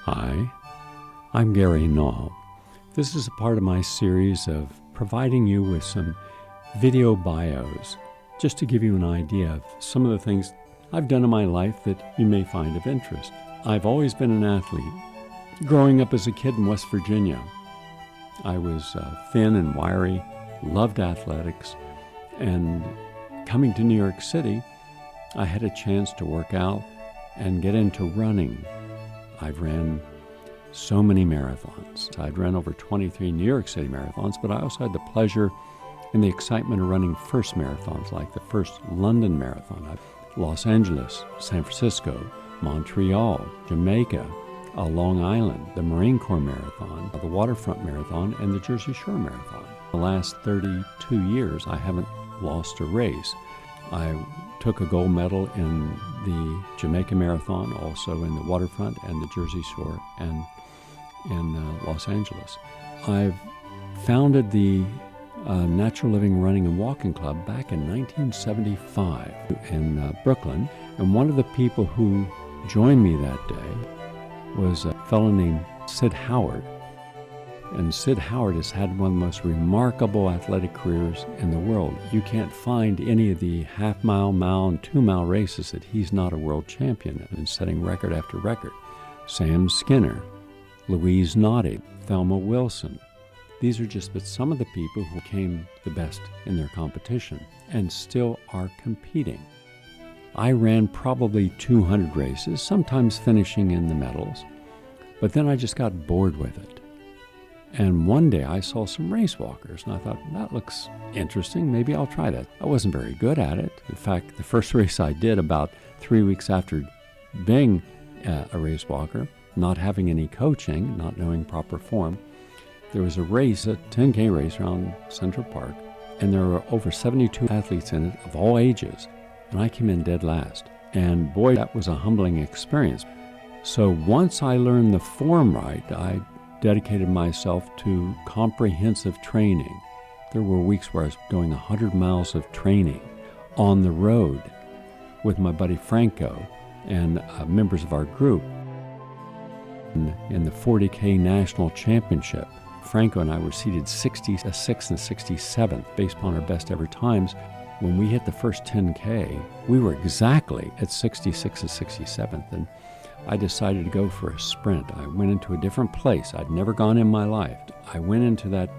Hi, I'm Gary Null. This is a part of my series of providing you with some video bios, just to give you an idea of some of the things I've done in my life that you may find of interest. I've always been an athlete. Growing up as a kid in West Virginia, I was thin and wiry, loved athletics, and coming to New York City, I had a chance to work out and get into running. I've ran so many marathons. I'd run over 23 New York City marathons, but I also had the pleasure and the excitement of running first marathons, like the first London Marathon, Los Angeles, San Francisco, Montreal, Jamaica, Long Island, the Marine Corps Marathon, the Waterfront Marathon, and the Jersey Shore Marathon. The last 32 years, I haven't lost a race. I took a gold medal in the Jamaica Marathon, also in the Waterfront and the Jersey Shore, and in Los Angeles. I've founded the Natural Living Running and Walking Club back in 1975 in Brooklyn, and one of the people who joined me that day was a fellow named Sid Howard. And Sid Howard has had one of the most remarkable athletic careers in the world. You can't find any of the half-mile, mile, and 2-mile races that he's not a world champion in, and setting record after record. Sam Skinner, Louise Notting, Thelma Wilson. These are just but some of the people who became the best in their competition and still are competing. I ran probably 200 races, sometimes finishing in the medals, but then I just got bored with it. And one day I saw some race walkers, and I thought, that looks interesting, maybe I'll try that. I wasn't very good at it. In fact, the first race I did about 3 weeks after being a race walker, not having any coaching, not knowing proper form, there was a race, a 10K race around Central Park, and there were over 72 athletes in it of all ages, and I came in dead last. And boy, that was a humbling experience. So once I learned the form right, I dedicated myself to comprehensive training. There were weeks where I was doing 100 miles of training on the road with my buddy Franco and members of our group. In the 40K National Championship, Franco and I were seated 66th and 67th based upon our best ever times. When we hit the first 10K, we were exactly at 66th and 67th, and I decided to go for a sprint. I went into a different place. I'd never gone in my life. I went into that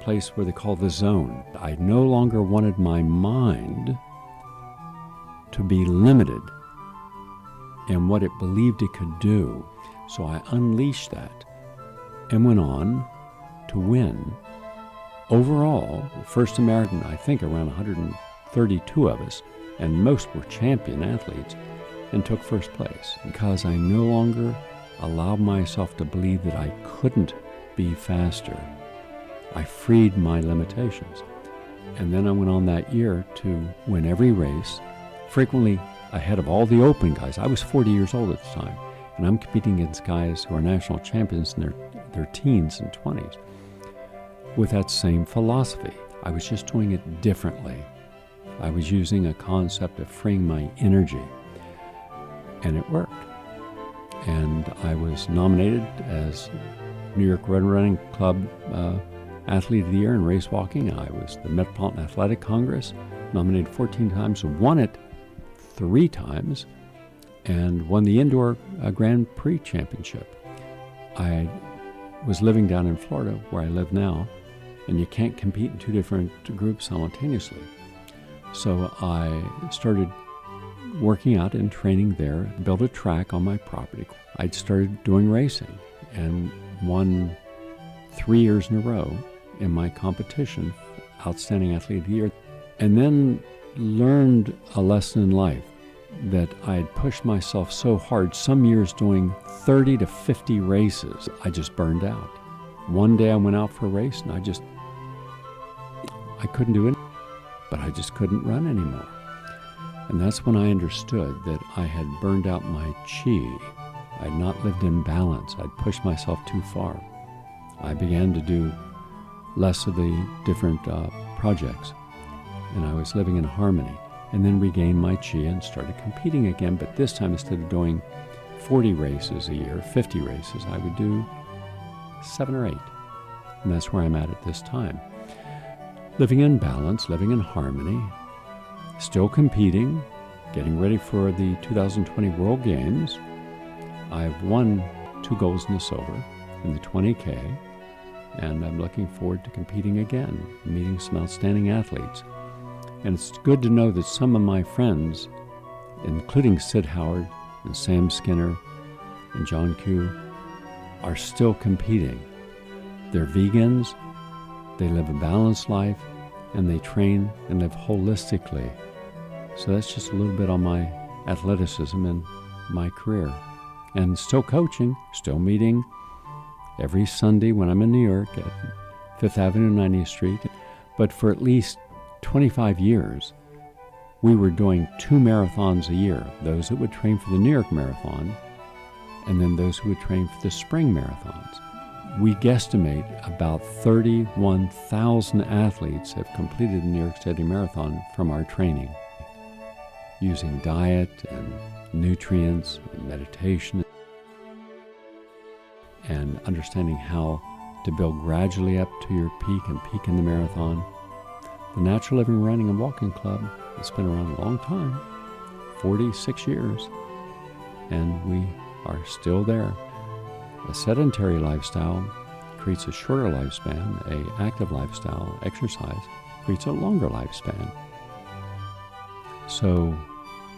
place where they call the zone. I no longer wanted my mind to be limited in what it believed it could do. So I unleashed that and went on to win. Overall, the first American, I think around 132 of us, and most were champion athletes, and took first place because I no longer allowed myself to believe that I couldn't be faster. I freed my limitations. And then I went on that year to win every race, frequently ahead of all the open guys. I was 40 years old at the time, and I'm competing against guys who are national champions in their teens and 20s with that same philosophy. I was just doing it differently. I was using a concept of freeing my energy. And it worked. And I was nominated as New York Road Running Club Athlete of the Year in race walking. I was the Metropolitan Athletic Congress, nominated 14 times, won it 3 times, and won the Indoor Grand Prix Championship. I was living down in Florida, where I live now, and you can't compete in 2 different groups simultaneously. So I started working out and training there, built a track on my property. I'd started doing racing and won 3 years in a row in my competition, Outstanding Athlete of the Year, and then learned a lesson in life that I had pushed myself so hard, some years doing 30 to 50 races, I just burned out. One day I went out for a race and I couldn't do it, but I just couldn't run anymore. And that's when I understood that I had burned out my chi. I'd not lived in balance. I'd pushed myself too far. I began to do less of the different projects, and I was living in harmony, and then regained my chi and started competing again. But this time, instead of doing 40 races a year, 50 races, I would do 7 or 8. And that's where I'm at this time. Living in balance, living in harmony, still competing, getting ready for the 2020 World Games. I've won 2 golds and a silver in the 20K, and I'm looking forward to competing again, meeting some outstanding athletes. And it's good to know that some of my friends, including Sid Howard and Sam Skinner and John Q, are still competing. They're vegans, they live a balanced life, and they train and live holistically. So that's just a little bit on my athleticism and my career. And still coaching, still meeting every Sunday when I'm in New York at 5th Avenue, 90th Street. But for at least 25 years, we were doing 2 marathons a year. Those that would train for the New York Marathon, and then those who would train for the spring marathons. We guesstimate about 31,000 athletes have completed the New York City Marathon from our training, using diet and nutrients and meditation and understanding how to build gradually up to your peak and peak in the marathon. The Natural Living Running and Walking Club has been around a long time, 46 years, and we are still there. A sedentary lifestyle creates a shorter lifespan. An active lifestyle, exercise, creates a longer lifespan. So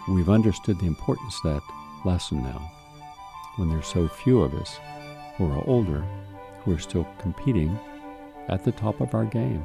we've understood the importance of that lesson now, when there's so few of us who are older, who are still competing at the top of our game.